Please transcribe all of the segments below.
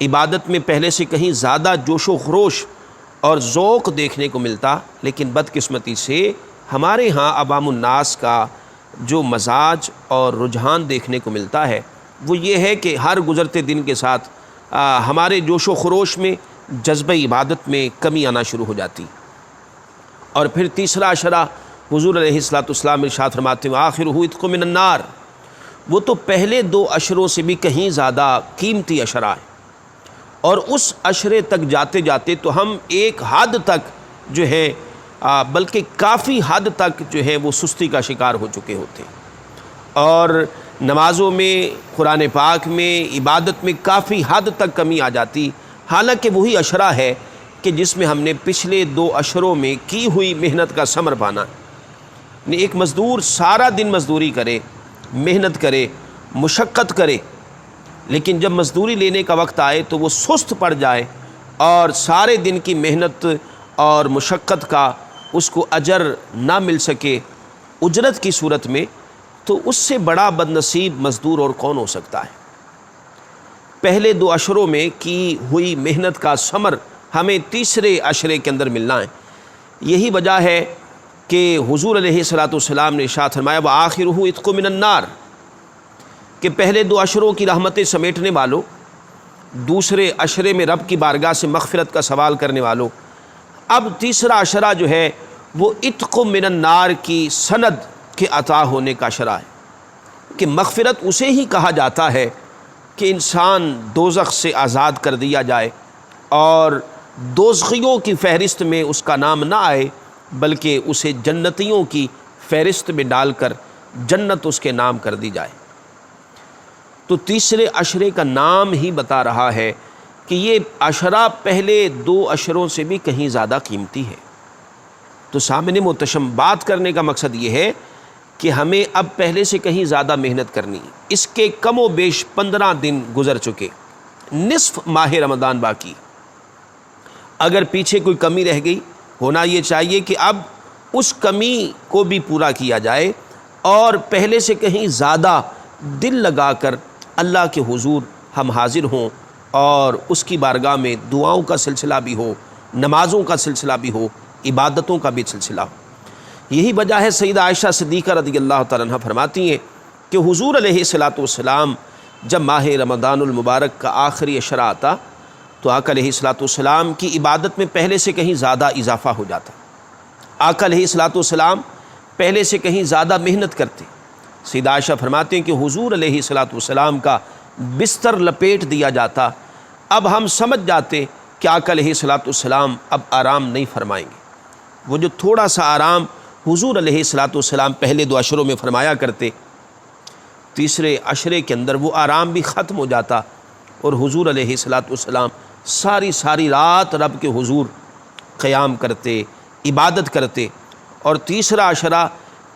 عبادت میں پہلے سے کہیں زیادہ جوش و خروش اور ذوق دیکھنے کو ملتا، لیکن بدقسمتی سے ہمارے ہاں عوام الناس کا جو مزاج اور رجحان دیکھنے کو ملتا ہے وہ یہ ہے کہ ہر گزرتے دن کے ساتھ ہمارے جوش و خروش میں، جذبہ عبادت میں کمی آنا شروع ہو جاتی۔ اور پھر تیسرا عشرہ حضور علیہ الصلوۃ والسلام ارشاد فرماتے ہیں آخرہ عتق من النار، وہ تو پہلے 2 عشروں سے بھی کہیں زیادہ قیمتی عشرہ ہے، اور اس عشرے تک جاتے جاتے تو ہم ایک حد تک جو ہے بلکہ کافی حد تک جو ہے وہ سستی کا شکار ہو چکے ہوتے ہیں، اور نمازوں میں، قرآن پاک میں، عبادت میں کافی حد تک کمی آ جاتی، حالانکہ وہی عشرہ ہے کہ جس میں ہم نے پچھلے 2 عشروں میں کی ہوئی محنت کا ثمر پانا ہے۔ یعنی ایک مزدور سارا دن مزدوری کرے، محنت کرے، مشقت کرے، لیکن جب مزدوری لینے کا وقت آئے تو وہ سست پڑ جائے اور سارے دن کی محنت اور مشقت کا اس کو اجر نہ مل سکے اجرت کی صورت میں، تو اس سے بڑا بد نصیب مزدور اور کون ہو سکتا ہے۔ پہلے 2 عشروں میں کی ہوئی محنت کا ثمر ہمیں تیسرے عشرے کے اندر ملنا ہے۔ یہی وجہ ہے کہ حضور علیہ الصلوۃ والسلام نے ارشاد فرمایا وآخرہ عتق من النار، کہ پہلے 2 عشروں کی رحمتیں سمیٹنے والوں، دوسرے عشرے میں رب کی بارگاہ سے مغفرت کا سوال کرنے والوں، اب تیسرا عشرہ جو ہے وہ عتق من النار کی سند کے عطا ہونے کا عشرہ ہے، کہ مغفرت اسے ہی کہا جاتا ہے کہ انسان دوزخ سے آزاد کر دیا جائے اور دوزخیوں کی فہرست میں اس کا نام نہ آئے، بلکہ اسے جنتیوں کی فہرست میں ڈال کر جنت اس کے نام کر دی جائے۔ تو تیسرے عشرے کا نام ہی بتا رہا ہے کہ یہ عشرہ پہلے 2 عشروں سے بھی کہیں زیادہ قیمتی ہے۔ تو سامنے محتشم بات کرنے کا مقصد یہ ہے کہ ہمیں اب پہلے سے کہیں زیادہ محنت کرنی، اس کے کم و بیش 15 دن گزر چکے، نصف ماہ رمضان باقی، اگر پیچھے کوئی کمی رہ گئی ہونا یہ چاہیے کہ اب اس کمی کو بھی پورا کیا جائے اور پہلے سے کہیں زیادہ دل لگا کر اللہ کے حضور ہم حاضر ہوں اور اس کی بارگاہ میں دعاؤں کا سلسلہ بھی ہو، نمازوں کا سلسلہ بھی ہو، عبادتوں کا بھی سلسلہ ہو۔ یہی وجہ ہے سیدہ عائشہ صدیقہ رضی اللہ تعالیٰ عنہ فرماتی ہیں کہ حضور علیہ الصلوۃ والسلام جب ماہ رمضان المبارک کا آخری عشرہ آتا تو آقا علیہ الصلوۃ والسلام کی عبادت میں پہلے سے کہیں زیادہ اضافہ ہو جاتا، آقا علیہ الصلوۃ والسلام پہلے سے کہیں زیادہ محنت کرتے۔ سیدہ عائشہ فرماتے ہیں کہ حضور علیہ الصلوۃ والسلام کا بستر لپیٹ دیا جاتا، اب ہم سمجھ جاتے کہ آقا علیہ الصلوۃ والسلام اب آرام نہیں فرمائیں گے۔ وہ جو تھوڑا سا آرام حضور علیہ الصلوۃ والسلام پہلے 2 عشروں میں فرمایا کرتے، تیسرے عشرے کے اندر وہ آرام بھی ختم ہو جاتا اور حضور علیہ الصلوۃ والسلام ساری رات رب کے حضور قیام کرتے، عبادت کرتے، اور تیسرا عشرہ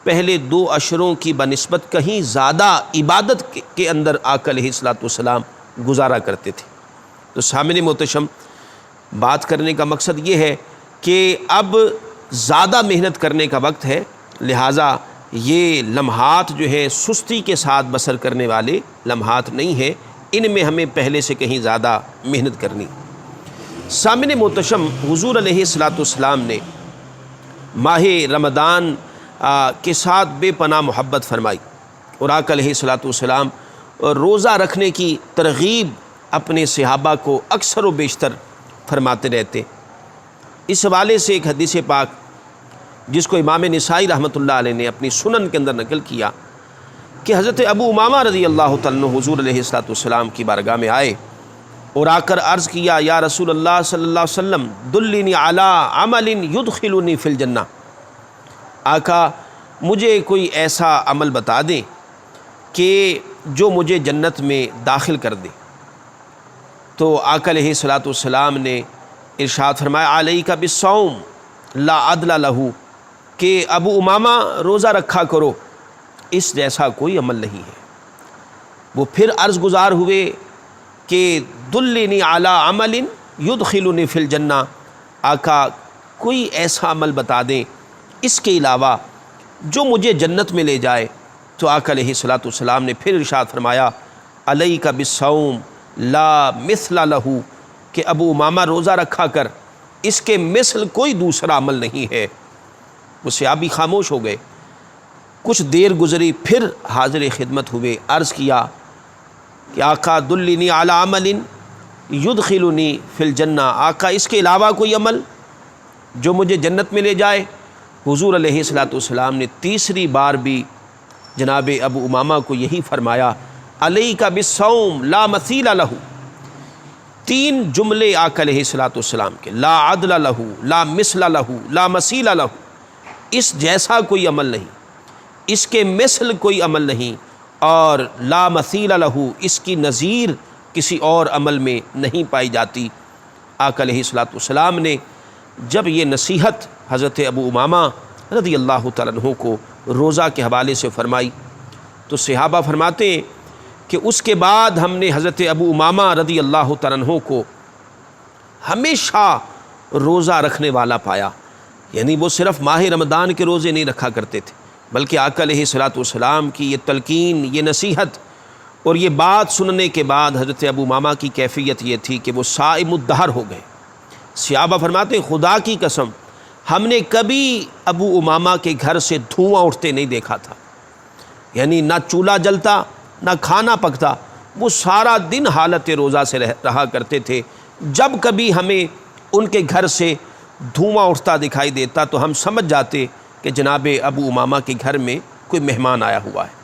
پہلے 2 عشروں کی بنسبت کہیں زیادہ عبادت کے اندر آقا علیہ الصلوۃ والسلام گزارا کرتے تھے۔ تو سامنے محتشم بات کرنے کا مقصد یہ ہے کہ اب زیادہ محنت کرنے کا وقت ہے، لہٰذا یہ لمحات جو ہے سستی کے ساتھ بسر کرنے والے لمحات نہیں ہیں، ان میں ہمیں پہلے سے کہیں زیادہ محنت کرنی۔ سامنے محتشم حضور علیہ الصلوۃ والسلام نے ماہ رمضان کے ساتھ بے پناہ محبت فرمائی، اور آقا علیہ الصلوۃ والسلام روزہ رکھنے کی ترغیب اپنے صحابہ کو اکثر و بیشتر فرماتے رہتے۔ اس حوالے سے ایک حدیث پاک جس کو امام نسائی رحمۃ اللہ علیہ نے اپنی سنن کے اندر نقل کیا کہ حضرت ابو امامہ رضی اللہ تعالیٰ عنہ حضور علیہ الصلوۃ والسلام کی بارگاہ میں آئے اور آ کر عرض کیا یا رسول اللہ صلی اللہ علیہ وسلم دلنی علی عمل یدخلنی فی الجنہ، آقا مجھے کوئی ایسا عمل بتا دیں کہ جو مجھے جنت میں داخل کر دے۔ تو آقا علیہ الصلوۃ والسلام نے ارشاد فرمایا علیک بالصوم لا عدل لہ، کہ ابو امامہ روزہ رکھا کرو، اس جیسا کوئی عمل نہیں ہے۔ وہ پھر عرض گزار ہوئے کہ دلنی علی عمل یدخلنی فی الجنہ، آقا کوئی ایسا عمل بتا دیں اس کے علاوہ جو مجھے جنت میں لے جائے۔ تو آقا علیہ الصلوۃ والسلام نے پھر ارشاد فرمایا علیک بالصوم لا مثل لہو کہ ابو امامہ روزہ رکھا کر اس کے مثل کوئی دوسرا عمل نہیں ہے۔ وہ صحابی خاموش ہو گئے، کچھ دیر گزری، پھر حاضر خدمت ہوئے، عرض کیا کہ آقا دلنی علی عمل یدخلنی فی الجنہ، آقا اس کے علاوہ کوئی عمل جو مجھے جنت میں لے جائے؟ حضور علیہ الصلوۃ والسلام نے تیسری بار بھی جناب ابو امامہ کو یہی فرمایا، علیک بالصوم لا مثیل لہ۔ تین جملے آقا علیہ الصلوۃ والسلام کے، لا عدل لہ، لا مثل لہ، لا مثیل لہ، اس جیسا کوئی عمل نہیں، اس کے مثل کوئی عمل نہیں، اور لا مثیل لہ، اس کی نظیر کسی اور عمل میں نہیں پائی جاتی۔ آقا علیہ الصلوۃ والسلام نے جب یہ نصیحت حضرت ابو امامہ رضی اللہ تعالیٰ عنہ کو روزہ کے حوالے سے فرمائی تو صحابہ فرماتے ہیں کہ اس کے بعد ہم نے حضرت ابو امامہ رضی اللہ تعالیٰ عنہ کو ہمیشہ روزہ رکھنے والا پایا، یعنی وہ صرف ماہ رمضان کے روزے نہیں رکھا کرتے تھے، بلکہ آقا علیہ الصلوۃ والسلام کی یہ تلقین، یہ نصیحت اور یہ بات سننے کے بعد حضرت ابو امامہ کی کیفیت یہ تھی کہ وہ صائم الدہر ہو گئے۔ صحابہ فرماتے ہیں خدا کی قسم ہم نے کبھی ابو امامہ کے گھر سے دھواں اٹھتے نہیں دیکھا تھا، یعنی نہ چولہا جلتا نہ کھانا پکتا، وہ سارا دن حالت روزہ سے رہا کرتے تھے۔ جب کبھی ہمیں ان کے گھر سے دھواں اٹھتا دکھائی دیتا تو ہم سمجھ جاتے کہ جناب ابو امامہ کے گھر میں کوئی مہمان آیا ہوا ہے۔